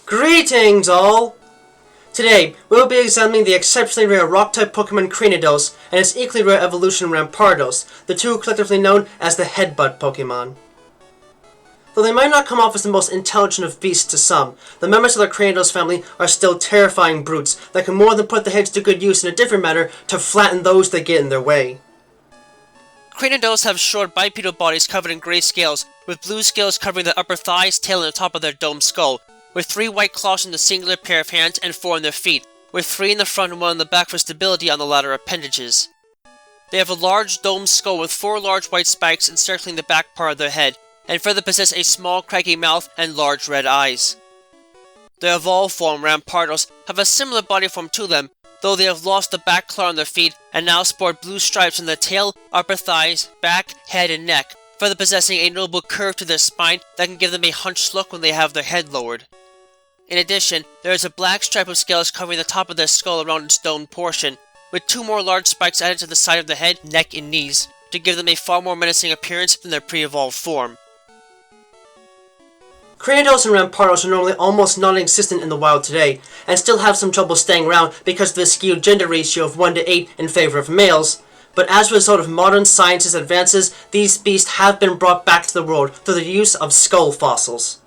Greetings all! Today, we will be examining the exceptionally rare rock-type Pokemon Cranidos and its equally rare evolution Rampardos, the two collectively known as the Head Butt Pokémon. Though they might not come off as the most intelligent of beasts to some, the members of the Cranidos family are still terrifying brutes that can more than put their heads to good use in a different manner to flatten those that get in their way. Cranidos have short bipedal bodies covered in grey scales, with blue scales covering their upper thighs, tail, and the top of their domed skull, with 3 white claws in the singular pair of hands and 4 on their feet, with 3 in the front and 1 in the back for stability on the latter appendages. They have a large domed skull with 4 large white spikes encircling the back part of their head, and further possess a small craggy mouth and large red eyes. Their evolved form, Rampardos, have a similar body form to them, though they have lost the back claw on their feet and now sport blue stripes on their tail, upper thighs, back, head, and neck, further possessing a notable curve to their spine that can give them a hunched look when they have their head lowered. In addition, there is a black stripe of scales covering the top of their skull around its domed portion, with 2 more large spikes added to the side of the head, neck, and knees, to give them a far more menacing appearance than their pre-evolved form. Cranidos and Rampardos are normally almost non-existent in the wild today, and still have some trouble staying around because of the skewed gender ratio of 1 to 8 in favor of males, but as a result of modern science's advances, these beasts have been brought back to the world through the use of skull fossils.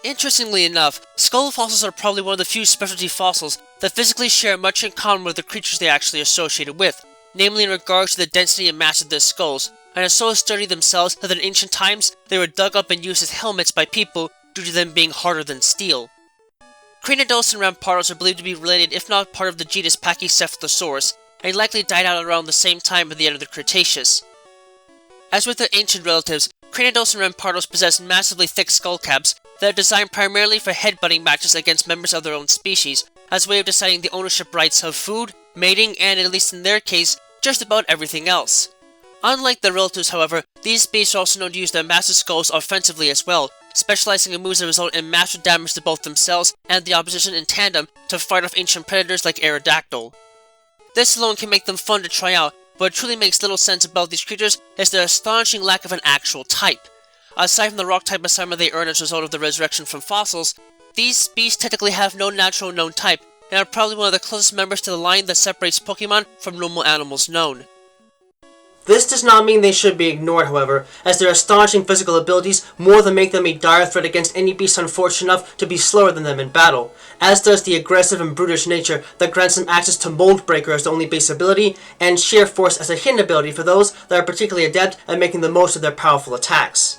Interestingly enough, skull fossils are probably one of the few specialty fossils that physically share much in common with the creatures they actually associated with, namely in regards to the density and mass of their skulls, and are so sturdy themselves that in ancient times they were dug up and used as helmets by people due to them being harder than steel. Cranidos and Rampardos are believed to be related if not part of the genus Pachycephalosaurus, and likely died out around the same time at the end of the Cretaceous. As with their ancient relatives, Cranidos and Rampardos possess massively thick skull caps that are designed primarily for headbutting matches against members of their own species, as a way of deciding the ownership rights of food, mating, and, at least in their case, just about everything else. Unlike their relatives, however, these beasts are also known to use their massive skulls offensively as well, specializing in moves that result in massive damage to both themselves and the opposition in tandem to fight off ancient predators like Aerodactyl. This alone can make them fun to try out, but what truly makes little sense about these creatures is their astonishing lack of an actual type. Aside from the rock-type assignment they earn as a result of the resurrection from fossils, these beasts technically have no natural known type, and are probably one of the closest members to the line that separates Pokemon from normal animals known. This does not mean they should be ignored, however, as their astonishing physical abilities more than make them a dire threat against any beast unfortunate enough to be slower than them in battle, as does the aggressive and brutish nature that grants them access to Mold Breaker as the only base ability, and Sheer Force as a hidden ability for those that are particularly adept at making the most of their powerful attacks.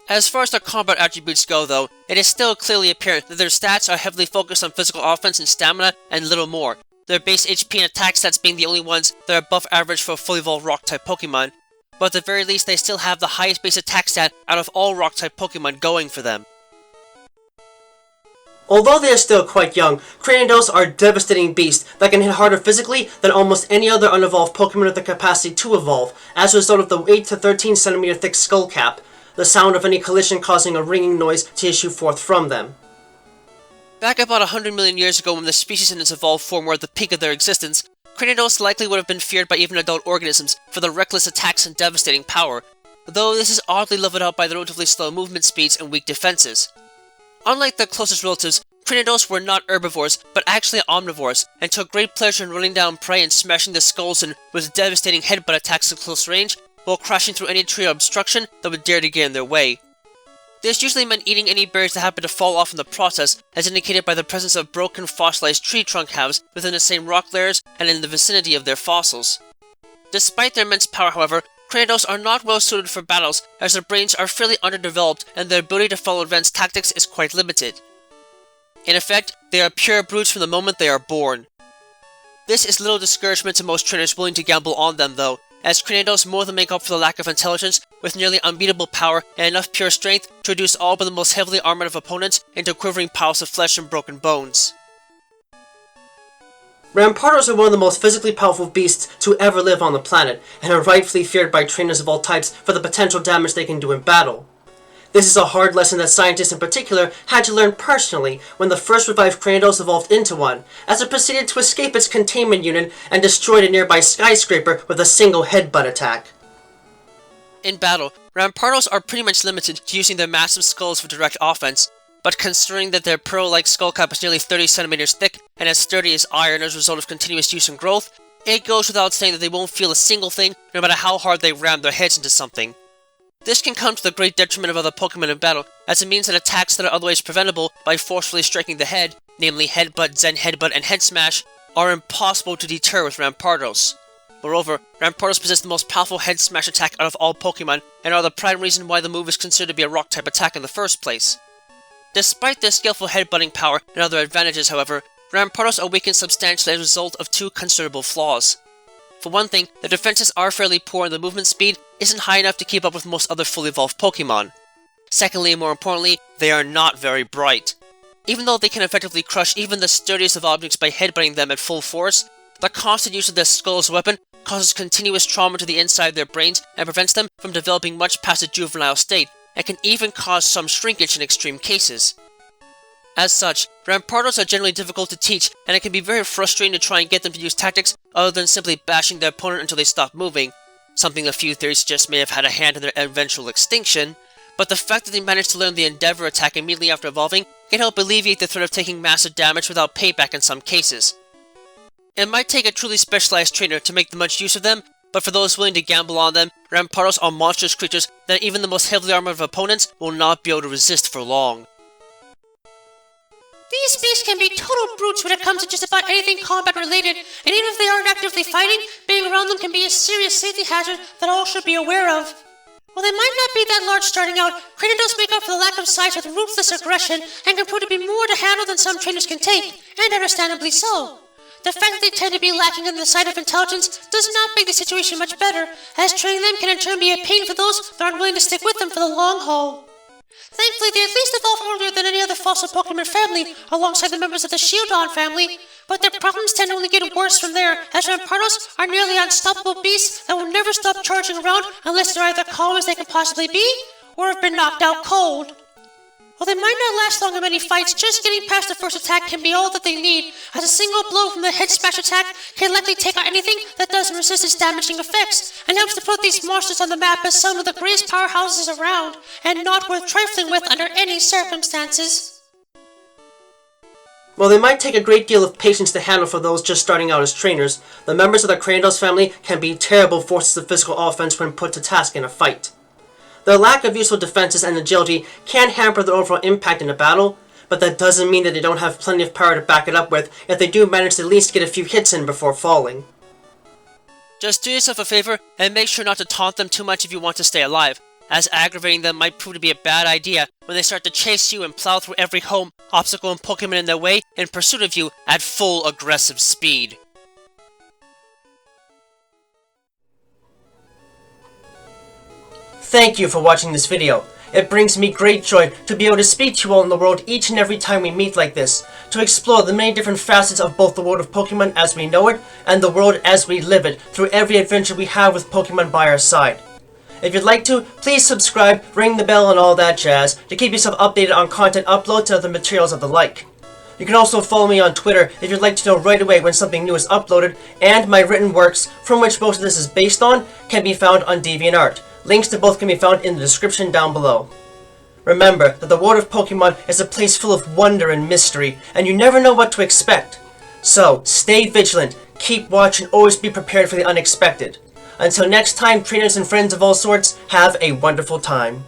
As far as their combat attributes go, though, it is still clearly apparent that their stats are heavily focused on physical offense and stamina, and little more, their base HP and attack stats being the only ones that are above average for a fully evolved rock-type Pokemon, but at the very least they still have the highest base attack stat out of all rock-type Pokemon going for them. Although they are still quite young, Cranidos are devastating beasts that can hit harder physically than almost any other unevolved Pokemon with the capacity to evolve, as a result of the 8 to 13 cm thick skull cap, the sound of any collision causing a ringing noise to issue forth from them. Back about 100 million years ago when the species in its evolved form were at the peak of their existence, Cranidos likely would have been feared by even adult organisms for their reckless attacks and devastating power, though this is oddly leveled out by their relatively slow movement speeds and weak defenses. Unlike their closest relatives, Cranidos were not herbivores, but actually omnivores, and took great pleasure in running down prey and smashing their skulls in with devastating headbutt attacks at close range, while crashing through any tree or obstruction that would dare to get in their way. This usually meant eating any berries that happened to fall off in the process, as indicated by the presence of broken fossilized tree trunk halves within the same rock layers and in the vicinity of their fossils. Despite their immense power, however, Cranidos are not well suited for battles, as their brains are fairly underdeveloped and their ability to follow advanced tactics is quite limited. In effect, they are pure brutes from the moment they are born. This is little discouragement to most trainers willing to gamble on them, though, as Cranidos more than make up for the lack of intelligence with nearly unbeatable power and enough pure strength to reduce all but the most heavily armored of opponents into quivering piles of flesh and broken bones. Rampardos are one of the most physically powerful beasts to ever live on the planet, and are rightfully feared by trainers of all types for the potential damage they can do in battle. This is a hard lesson that scientists in particular had to learn personally when the first revived Cranidos evolved into one, as it proceeded to escape its containment unit and destroyed a nearby skyscraper with a single headbutt attack. In battle, Rampardos are pretty much limited to using their massive skulls for direct offense, but considering that their pearl-like skull cap is nearly 30 centimeters thick and as sturdy as iron as a result of continuous use and growth, it goes without saying that they won't feel a single thing no matter how hard they ram their heads into something. This can come to the great detriment of other Pokemon in battle, as it means that attacks that are otherwise preventable by forcefully striking the head, namely Head Butt, Zen Headbutt, and Head Smash, are impossible to deter with Rampardos. Moreover, Rampardos possess the most powerful Head Smash attack out of all Pokemon, and are the prime reason why the move is considered to be a Rock-type attack in the first place. Despite their skillful headbutting power and other advantages, however, Rampardos are weakened substantially as a result of two considerable flaws. For one thing, their defenses are fairly poor and the movement speed isn't high enough to keep up with most other fully evolved Pokemon. Secondly, and more importantly, they are not very bright. Even though they can effectively crush even the sturdiest of objects by headbutting them at full force, the constant use of their skull as a weapon causes continuous trauma to the inside of their brains and prevents them from developing much past a juvenile state, and can even cause some shrinkage in extreme cases. As such, Rampardos are generally difficult to teach, and it can be very frustrating to try and get them to use tactics other than simply bashing their opponent until they stop moving, something a few theories suggest may have had a hand in their eventual extinction, but the fact that they managed to learn the Endeavor attack immediately after evolving can help alleviate the threat of taking massive damage without payback in some cases. It might take a truly specialized trainer to make much use of them, but for those willing to gamble on them, Rampardos are monstrous creatures that even the most heavily armored of opponents will not be able to resist for long. These beasts can be total brutes when it comes to just about anything combat related, and even if they aren't actively fighting, being around them can be a serious safety hazard that all should be aware of. While they might not be that large starting out, Cranidos make up for the lack of size with ruthless aggression and can prove to be more to handle than some trainers can take, and understandably so. The fact that they tend to be lacking in the sight of intelligence does not make the situation much better, as training them can in turn be a pain for those that aren't willing to stick with them for the long haul. Thankfully, they at least evolve earlier than any other fossil Pokemon family, alongside the members of the Shieldon family, but their problems tend to only get worse from there, as Rampardos are nearly unstoppable beasts that will never stop charging around unless they're either calm as they can possibly be, or have been knocked out cold. While they might not last long in many fights, just getting past the first attack can be all that they need, as a single blow from the Head Smash attack can likely take out anything that doesn't resist its damaging effects, and helps to put these monsters on the map as some of the greatest powerhouses around, and not worth trifling with under any circumstances. While they might take a great deal of patience to handle for those just starting out as trainers, the members of the Cranidos family can be terrible forces of physical offense when put to task in a fight. Their lack of useful defenses and agility can hamper their overall impact in a battle, but that doesn't mean that they don't have plenty of power to back it up with if they do manage to at least get a few hits in before falling. Just do yourself a favor and make sure not to taunt them too much if you want to stay alive, as aggravating them might prove to be a bad idea when they start to chase you and plow through every home, obstacle, and Pokemon in their way in pursuit of you at full aggressive speed. Thank you for watching this video. It brings me great joy to be able to speak to you all in the world each and every time we meet like this, to explore the many different facets of both the world of Pokemon as we know it, and the world as we live it, through every adventure we have with Pokemon by our side. If you'd like to, please subscribe, ring the bell and all that jazz, to keep yourself updated on content uploads and other materials of the like. You can also follow me on Twitter if you'd like to know right away when something new is uploaded, and my written works, from which most of this is based on, can be found on DeviantArt. Links to both can be found in the description down below. Remember that the world of Pokemon is a place full of wonder and mystery, and you never know what to expect. So, stay vigilant, keep watch, and always be prepared for the unexpected. Until next time, trainers and friends of all sorts, have a wonderful time.